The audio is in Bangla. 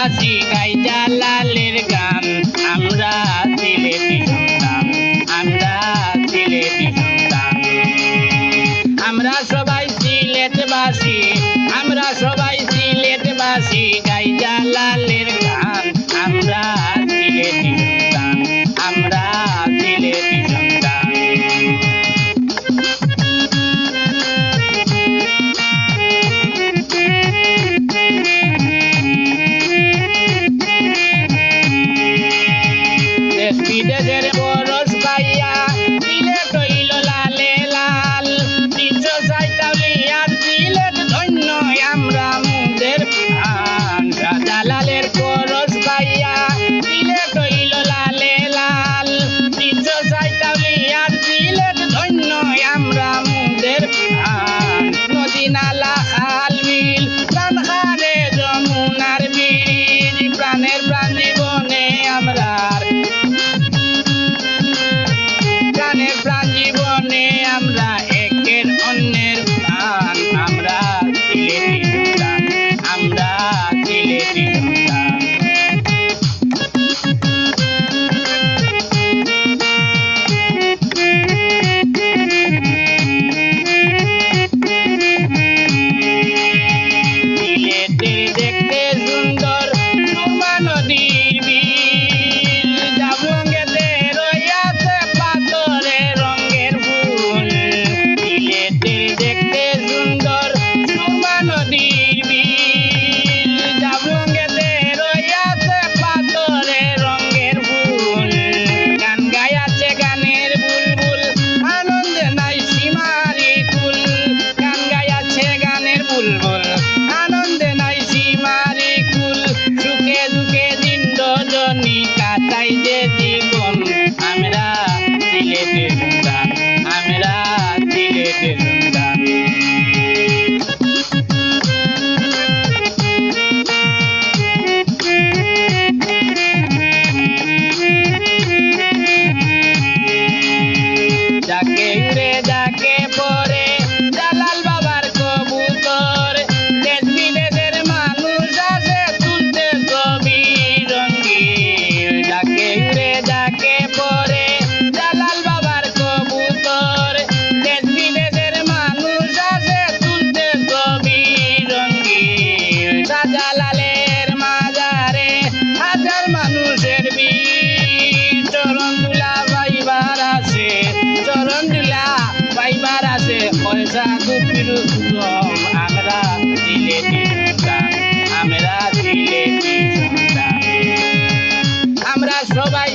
বাসি গাই জালালের গান। আমরা সিলেটি সন্তান, আমরা সিলেটি সন্তান। আমরা সবাই সিলেটবাসী, আমরা সবাই সিলেটবাসী গাই জালালের গান। আমরা সিলেটি সন্তান, আমরা সিলেটি সন্তান। দেশ বিদেশের বরস পাইয়া সিলেট হইল লালে লাল। 360 সিলেট ধন্য আমরা মুদের প্রাণ। শাহজালালের পরশ পাইয়া সিলেট হইল লালে লাল। 360 সিলেট ধন্য আমরা মুদের প্রাণ। নদী নালা খাল বিল প্রাণ হারে যমুনার বীজ। প্রাণের প্রাণ জীবনে আমরা, প্রাণের প্রাণ জীবনে আমরা একের অন্যের প্রাণ। আমরা সিলেটি সন্তান, আমরা সিলেটি সন্তান। সিলেটের দেখতে সুন্দর সুরমা নদীর বিল। জাফলংয়েতে রইয়াছে পাথরের রঙের ফুল। সিলেটের দেখতে সুন্দর সুরমা নদীর বিল। জাফলংয়েতে রইয়াছে পাথরের রঙের ফুল। গান গাইয়াছে গানের বুলবুল, আনন্দে নাই সীমারি কুল। গান গাইয়াছে গানের বুলবুল, আনন্দে নাই সীমারি কুল। সুখে দুঃখে দিন রজনী কাটাই যে জীবন। আমরা সিলেটের সন্তান, আমরা সিলেটের সন্তান। যাকে উড়ে যাকে পরে জালাল বাবার কবুতর। দেশ বিদেশের মানুষ আসে তুলতে ছবি রঙিন। যাকে উড়ে যাকে পরে জালাল বাবার কবুতর। দেশ বিদেশের মানুষ আসে তুলতে ছবি রঙিন। শাহজালালের মাজারে হাজার মানুষের ভিড়। চরণ দুলা পাইবার আসে, চরণ দুলা পাইবার আসে পয়সা গুপির সুগম। আমরা সিলেটি সন্তান, আমরা সিলেটি সন্তান। আমরা সবাই